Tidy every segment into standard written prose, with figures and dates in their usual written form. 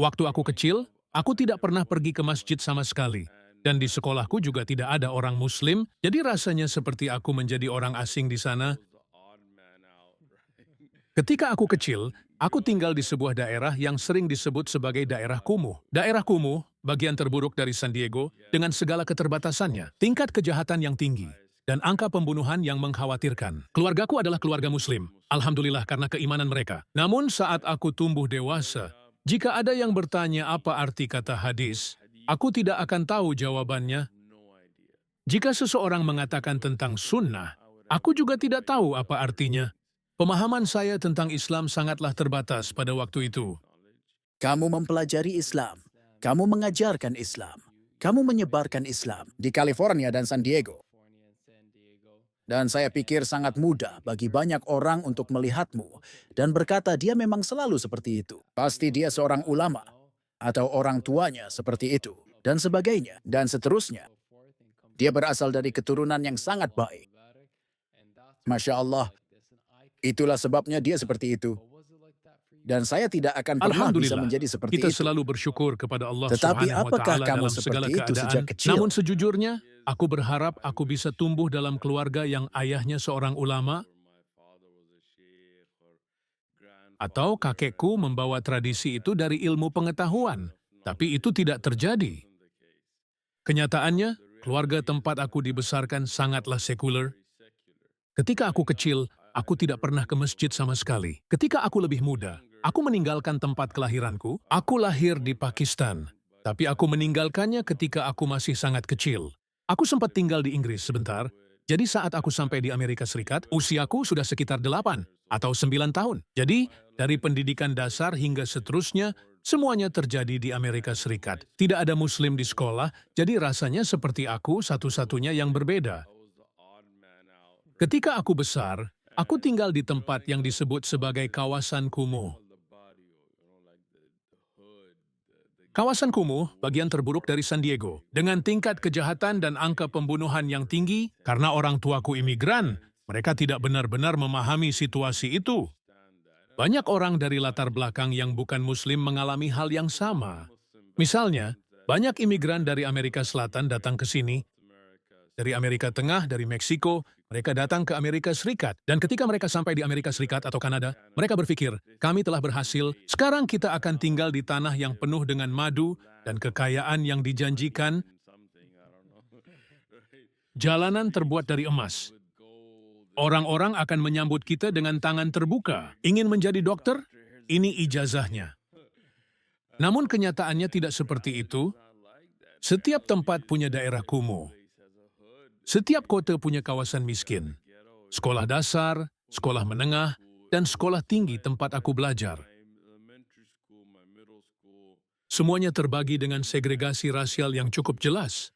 Waktu aku kecil, aku tidak pernah pergi ke masjid sama sekali. Dan di sekolahku juga tidak ada orang Muslim, jadi rasanya seperti aku menjadi orang asing di sana. Ketika aku kecil, aku tinggal di sebuah daerah yang sering disebut sebagai daerah kumuh. Daerah kumuh, bagian terburuk dari San Diego, dengan segala keterbatasannya, tingkat kejahatan yang tinggi, dan angka pembunuhan yang mengkhawatirkan. Keluargaku adalah keluarga Muslim, alhamdulillah karena keimanan mereka. Namun saat aku tumbuh dewasa, jika ada yang bertanya apa arti kata hadis, aku tidak akan tahu jawabannya. Jika seseorang mengatakan tentang sunnah, aku juga tidak tahu apa artinya. Pemahaman saya tentang Islam sangatlah terbatas pada waktu itu. Kamu mempelajari Islam, kamu mengajarkan Islam, kamu menyebarkan Islam di California dan San Diego. Dan saya pikir sangat mudah bagi banyak orang untuk melihatmu dan berkata dia memang selalu seperti itu. Pasti dia seorang ulama atau orang tuanya seperti itu dan sebagainya dan seterusnya. Dia berasal dari keturunan yang sangat baik. Masya Allah, itulah sebabnya dia seperti itu. Dan saya tidak akan pernah bisa Alhamdulillah, menjadi kita seperti itu. selalu bersyukur kepada Allah Tetapi Subhanahu wa apakah Ta'ala kamu dalam segala seperti itu sejak keadaan. kecil? Namun sejujurnya, aku berharap aku bisa tumbuh dalam keluarga yang ayahnya seorang ulama, atau kakekku membawa tradisi itu dari ilmu pengetahuan. Tapi itu tidak terjadi. Kenyataannya, keluarga tempat aku dibesarkan sangatlah sekuler. Ketika aku kecil, aku tidak pernah ke masjid sama sekali. Ketika aku lebih muda, aku meninggalkan tempat kelahiranku. Aku lahir di Pakistan, tapi aku meninggalkannya ketika aku masih sangat kecil. Aku sempat tinggal di Inggris sebentar, jadi saat aku sampai di Amerika Serikat, usiaku sudah sekitar 8 atau 9 tahun. Jadi, dari pendidikan dasar hingga seterusnya, semuanya terjadi di Amerika Serikat. Tidak ada Muslim di sekolah, jadi rasanya seperti aku satu-satunya yang berbeda. Ketika aku besar, aku tinggal di tempat yang disebut sebagai kawasan kumuh. Kawasan kumuh, bagian terburuk dari San Diego, dengan tingkat kejahatan dan angka pembunuhan yang tinggi karena orang tuaku imigran, mereka tidak benar-benar memahami situasi itu. Banyak orang dari latar belakang yang bukan Muslim mengalami hal yang sama. Misalnya, banyak imigran dari Amerika Selatan datang ke sini, dari Amerika Tengah, dari Meksiko, mereka datang ke Amerika Serikat. Dan ketika mereka sampai di Amerika Serikat atau Kanada, mereka berpikir, kami telah berhasil, sekarang kita akan tinggal di tanah yang penuh dengan madu dan kekayaan yang dijanjikan, jalanan terbuat dari emas. Orang-orang akan menyambut kita dengan tangan terbuka. Ingin menjadi dokter? Ini ijazahnya. Namun kenyataannya tidak seperti itu. Setiap tempat punya daerah kumuh. Setiap kota punya kawasan miskin. Sekolah dasar, sekolah menengah, dan sekolah tinggi tempat aku belajar. Semuanya terbagi dengan segregasi rasial yang cukup jelas.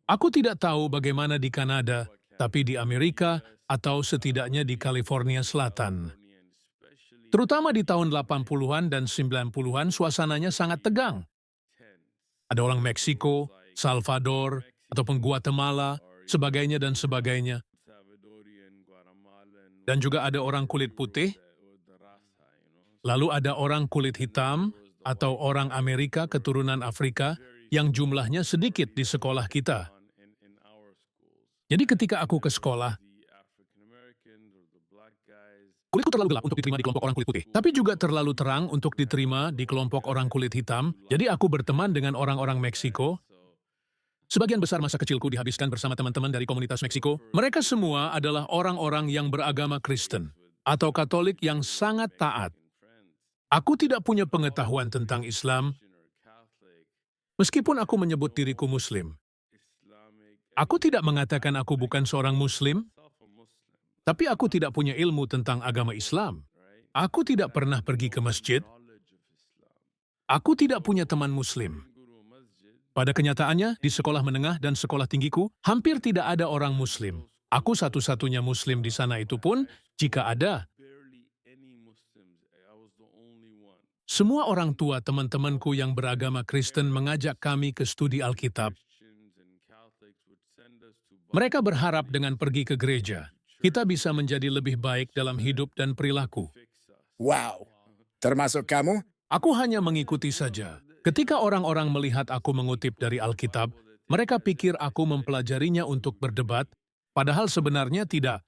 Aku tidak tahu bagaimana di Kanada, tapi di Amerika atau setidaknya di California Selatan. Terutama di tahun 80-an dan 90-an suasananya sangat tegang. Ada orang Meksiko, Salvador, ataupun Guatemala, sebagainya dan sebagainya. Dan juga ada orang kulit putih, lalu ada orang kulit hitam, atau orang Amerika keturunan Afrika, yang jumlahnya sedikit di sekolah kita. Jadi ketika aku ke sekolah, kulitku terlalu gelap untuk diterima di kelompok orang kulit putih, tapi juga terlalu terang untuk diterima di kelompok orang kulit hitam, jadi aku berteman dengan orang-orang Meksiko. Sebagian besar masa kecilku dihabiskan bersama teman-teman dari komunitas Meksiko. Mereka semua adalah orang-orang yang beragama Kristen atau Katolik yang sangat taat. Aku tidak punya pengetahuan tentang Islam, meskipun aku menyebut diriku Muslim. Aku tidak mengatakan aku bukan seorang Muslim, tapi aku tidak punya ilmu tentang agama Islam. Aku tidak pernah pergi ke masjid. Aku tidak punya teman Muslim. Pada kenyataannya, di sekolah menengah dan sekolah tinggiku, hampir tidak ada orang Muslim. Aku satu-satunya Muslim di sana itu pun, jika ada. Semua orang tua teman-temanku yang beragama Kristen mengajak kami ke studi Alkitab. Mereka berharap dengan pergi ke gereja, kita bisa menjadi lebih baik dalam hidup dan perilaku. Wow, termasuk kamu? Aku hanya mengikuti saja. Ketika orang-orang melihat aku mengutip dari Alkitab, mereka pikir aku mempelajarinya untuk berdebat, padahal sebenarnya tidak.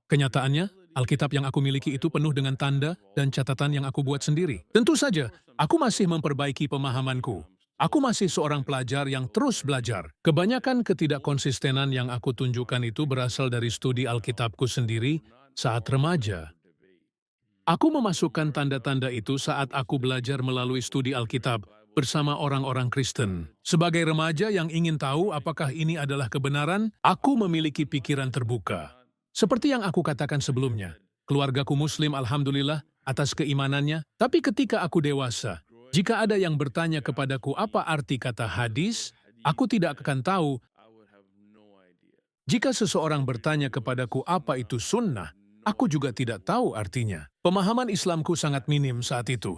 Kenyataannya, Alkitab yang aku miliki itu penuh dengan tanda dan catatan yang aku buat sendiri. Tentu saja, aku masih memperbaiki pemahamanku. Aku masih seorang pelajar yang terus belajar. Kebanyakan ketidakkonsistenan yang aku tunjukkan itu berasal dari studi Alkitabku sendiri saat remaja. Aku memasukkan tanda-tanda itu saat aku belajar melalui studi Alkitab bersama orang-orang Kristen. Sebagai remaja yang ingin tahu apakah ini adalah kebenaran, aku memiliki pikiran terbuka. Seperti yang aku katakan sebelumnya, keluargaku Muslim alhamdulillah atas keimanannya, tapi ketika aku dewasa, jika ada yang bertanya kepadaku apa arti kata hadis, aku tidak akan tahu. Jika seseorang bertanya kepadaku apa itu sunnah, aku juga tidak tahu artinya. Pemahaman Islamku sangat minim saat itu.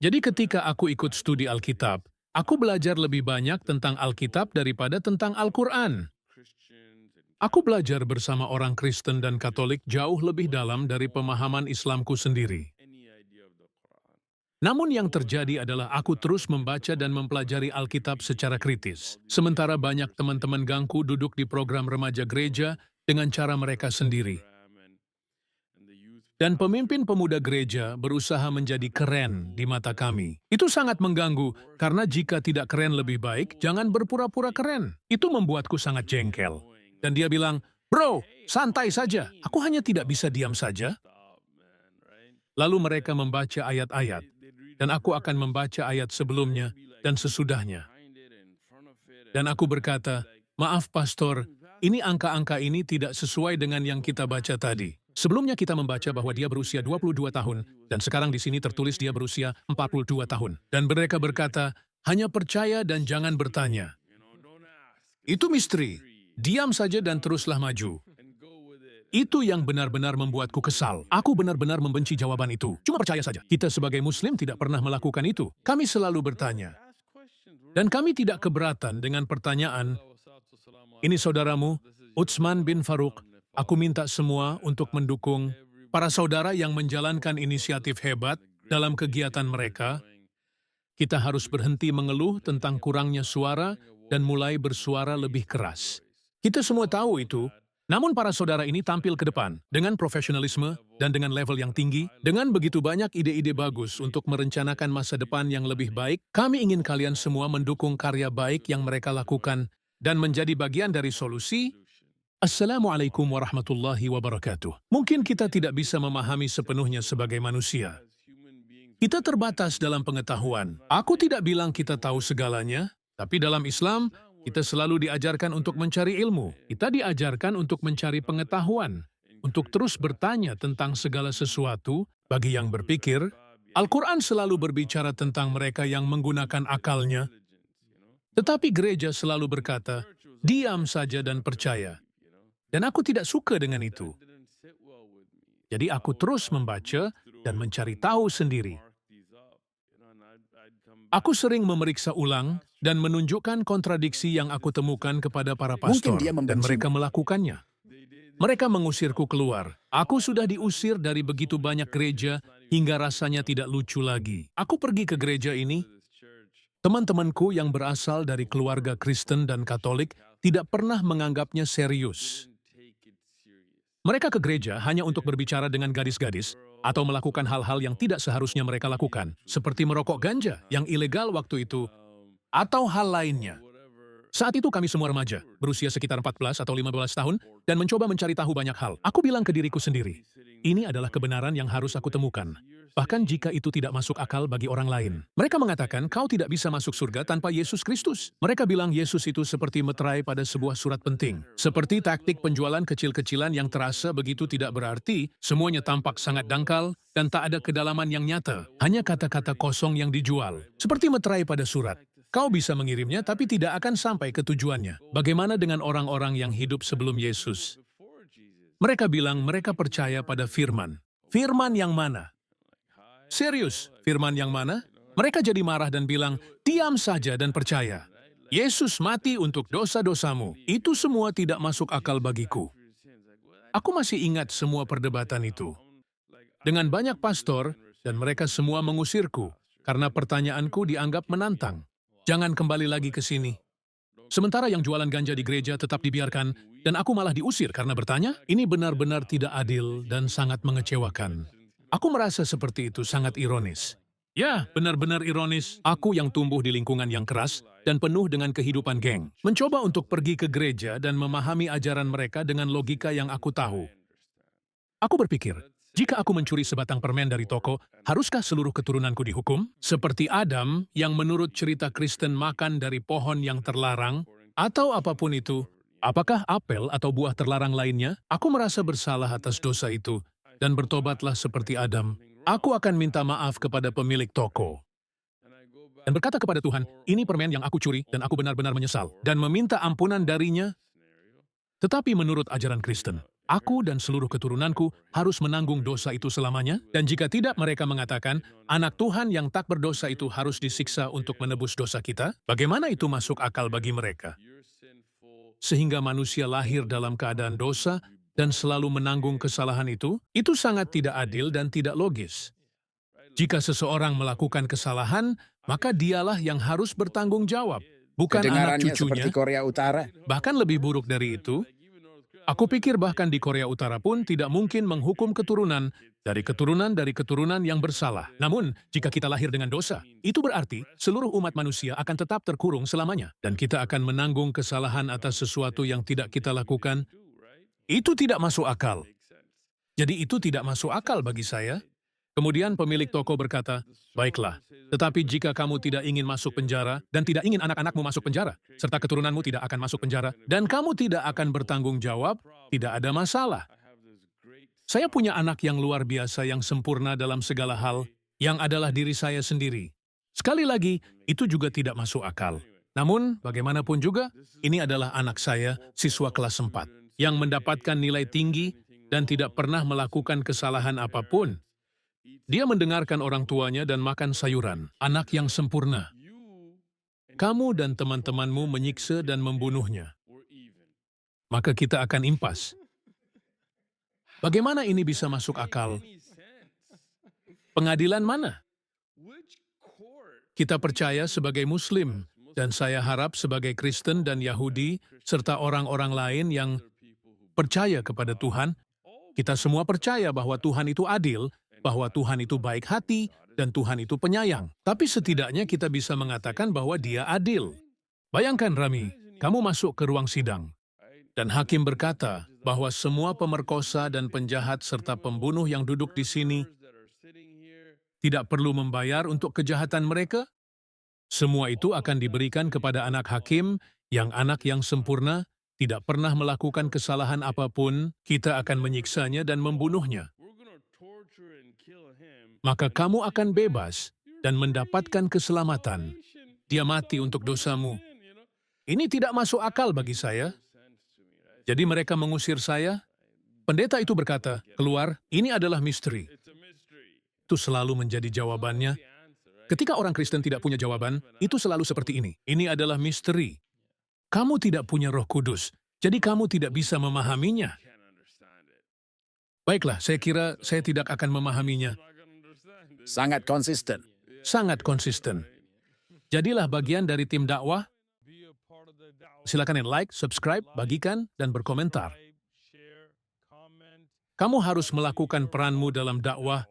Jadi ketika aku ikut studi Alkitab, aku belajar lebih banyak tentang Alkitab daripada tentang Al-Quran. Aku belajar bersama orang Kristen dan Katolik jauh lebih dalam dari pemahaman Islamku sendiri. Namun yang terjadi adalah aku terus membaca dan mempelajari Alkitab secara kritis. Sementara banyak teman-teman gangku duduk di program remaja gereja dengan cara mereka sendiri. Dan pemimpin pemuda gereja berusaha menjadi keren di mata kami. Itu sangat mengganggu, karena jika tidak keren lebih baik, jangan berpura-pura keren. Itu membuatku sangat jengkel. Dan dia bilang, "Bro, santai saja. Aku hanya tidak bisa diam saja." Lalu mereka membaca ayat-ayat, dan aku akan membaca ayat sebelumnya dan sesudahnya. Dan aku berkata, "Maaf pastor, ini angka-angka ini tidak sesuai dengan yang kita baca tadi." Sebelumnya kita membaca bahwa dia berusia 22 tahun, dan sekarang di sini tertulis dia berusia 42 tahun. Dan mereka berkata, "Hanya percaya dan jangan bertanya." Itu misteri. Diam saja dan teruslah maju. Itu yang benar-benar membuatku kesal. Aku benar-benar membenci jawaban itu. Cuma percaya saja. Kita sebagai Muslim tidak pernah melakukan itu. Kami selalu bertanya. Dan kami tidak keberatan dengan pertanyaan, "Ini saudaramu, Utsman bin Farouk. Aku minta semua untuk mendukung para saudara yang menjalankan inisiatif hebat dalam kegiatan mereka. Kita harus berhenti mengeluh tentang kurangnya suara dan mulai bersuara lebih keras." Kita semua tahu itu, namun para saudara ini tampil ke depan dengan profesionalisme dan dengan level yang tinggi, dengan begitu banyak ide-ide bagus untuk merencanakan masa depan yang lebih baik. Kami ingin kalian semua mendukung karya baik yang mereka lakukan dan menjadi bagian dari solusi. Assalamualaikum warahmatullahi wabarakatuh. Mungkin kita tidak bisa memahami sepenuhnya sebagai manusia. Kita terbatas dalam pengetahuan. Aku tidak bilang kita tahu segalanya, tapi dalam Islam, kita selalu diajarkan untuk mencari ilmu. Kita diajarkan untuk mencari pengetahuan, untuk terus bertanya tentang segala sesuatu. Bagi yang berpikir, Al-Quran selalu berbicara tentang mereka yang menggunakan akalnya. Tetapi gereja selalu berkata, "Diam saja dan percaya." Dan aku tidak suka dengan itu. Jadi aku terus membaca dan mencari tahu sendiri. Aku sering memeriksa ulang dan menunjukkan kontradiksi yang aku temukan kepada para pastor, Mungkin dia dan membencimu. mereka melakukannya. Mereka mengusirku keluar. Aku sudah diusir dari begitu banyak gereja hingga rasanya tidak lucu lagi. Aku pergi ke gereja ini. Teman-temanku yang berasal dari keluarga Kristen dan Katolik tidak pernah menganggapnya serius. Mereka ke gereja hanya untuk berbicara dengan gadis-gadis atau melakukan hal-hal yang tidak seharusnya mereka lakukan, seperti merokok ganja yang ilegal waktu itu, atau hal lainnya. Saat itu kami semua remaja, berusia sekitar 14 atau 15 tahun, dan mencoba mencari tahu banyak hal. Aku bilang ke diriku sendiri, ini adalah kebenaran yang harus aku temukan. Bahkan jika itu tidak masuk akal bagi orang lain. Mereka mengatakan, kau tidak bisa masuk surga tanpa Yesus Kristus. Mereka bilang Yesus itu seperti meterai pada sebuah surat penting. Seperti taktik penjualan kecil-kecilan yang terasa begitu tidak berarti, semuanya tampak sangat dangkal, dan tak ada kedalaman yang nyata. Hanya kata-kata kosong yang dijual. Seperti meterai pada surat. Kau bisa mengirimnya tapi tidak akan sampai ke tujuannya. Bagaimana dengan orang-orang yang hidup sebelum Yesus? Mereka bilang mereka percaya pada firman. Firman yang mana? Serius, firman yang mana? Mereka jadi marah dan bilang, diam saja dan percaya. Yesus mati untuk dosa-dosamu. Itu semua tidak masuk akal bagiku. Aku masih ingat semua perdebatan itu. dengan banyak pastor dan mereka semua mengusirku karena pertanyaanku dianggap menantang. Jangan kembali lagi ke sini. Sementara yang jualan ganja di gereja tetap dibiarkan dan aku malah diusir karena bertanya, ini benar-benar tidak adil dan sangat mengecewakan. Aku merasa seperti itu sangat ironis. Ya, benar-benar ironis. Aku yang tumbuh di lingkungan yang keras dan penuh dengan kehidupan geng. Mencoba untuk pergi ke gereja dan memahami ajaran mereka dengan logika yang aku tahu. Aku berpikir, jika aku mencuri sebatang permen dari toko, haruskah seluruh keturunanku dihukum? Seperti Adam yang menurut cerita Kristen makan dari pohon yang terlarang, atau apapun itu, apakah apel atau buah terlarang lainnya? Aku merasa bersalah atas dosa itu, dan bertobatlah seperti Adam. Aku akan minta maaf kepada pemilik toko. Dan berkata kepada Tuhan, ini permen yang aku curi dan aku benar-benar menyesal. Dan meminta ampunan darinya. Tetapi menurut ajaran Kristen, aku dan seluruh keturunanku harus menanggung dosa itu selamanya. Dan jika tidak, mereka mengatakan, anak Tuhan yang tak berdosa itu harus disiksa untuk menebus dosa kita. Bagaimana itu masuk akal bagi mereka? Sehingga manusia lahir dalam keadaan dosa dan selalu menanggung kesalahan itu sangat tidak adil dan tidak logis. Jika seseorang melakukan kesalahan, maka dialah yang harus bertanggung jawab, bukan anak Kedengarannya cucunya. seperti Korea Utara. Bahkan lebih buruk dari itu, aku pikir bahkan di Korea Utara pun tidak mungkin menghukum keturunan dari keturunan yang bersalah. Namun, jika kita lahir dengan dosa, itu berarti seluruh umat manusia akan tetap terkurung selamanya. Dan kita akan menanggung kesalahan atas sesuatu yang tidak kita lakukan. Itu tidak masuk akal. Jadi itu tidak masuk akal bagi saya. Kemudian pemilik toko berkata, baiklah, tetapi jika kamu tidak ingin masuk penjara dan tidak ingin anak-anakmu masuk penjara, serta keturunanmu tidak akan masuk penjara, dan kamu tidak akan bertanggung jawab, tidak ada masalah. Saya punya anak yang luar biasa yang sempurna dalam segala hal, yang adalah diri saya sendiri. Sekali lagi, itu juga tidak masuk akal. Namun, bagaimanapun juga, ini adalah anak saya, siswa kelas 4, yang mendapatkan nilai tinggi dan tidak pernah melakukan kesalahan apapun. Dia mendengarkan orang tuanya dan makan sayuran, anak yang sempurna. Kamu dan teman-temanmu menyiksa dan membunuhnya. Maka kita akan impas. Bagaimana ini bisa masuk akal? Pengadilan mana? Kita percaya sebagai Muslim, dan saya harap sebagai Kristen dan Yahudi, serta orang-orang lain yang percaya kepada Tuhan, kita semua percaya bahwa Tuhan itu adil, bahwa Tuhan itu baik hati, dan Tuhan itu penyayang. Tapi setidaknya kita bisa mengatakan bahwa Dia adil. Bayangkan, Rami, kamu masuk ke ruang sidang, dan hakim berkata bahwa semua pemerkosa dan penjahat serta pembunuh yang duduk di sini tidak perlu membayar untuk kejahatan mereka. Semua itu akan diberikan kepada anak hakim yang sempurna, tidak pernah melakukan kesalahan apapun. Kita akan menyiksanya dan membunuhnya. Maka kamu akan bebas dan mendapatkan keselamatan. Dia mati untuk dosamu. Ini tidak masuk akal bagi saya. Jadi mereka mengusir saya. Pendeta itu berkata, keluar, ini adalah misteri. Itu selalu menjadi jawabannya. Ketika orang Kristen tidak punya jawaban, itu selalu seperti ini. Ini adalah misteri. Kamu tidak punya Roh Kudus, jadi kamu tidak bisa memahaminya. Baiklah, saya kira saya tidak akan memahaminya. Sangat konsisten. Sangat konsisten. Jadilah bagian dari tim dakwah. Silakan like, subscribe, bagikan, dan berkomentar. Kamu harus melakukan peranmu dalam dakwah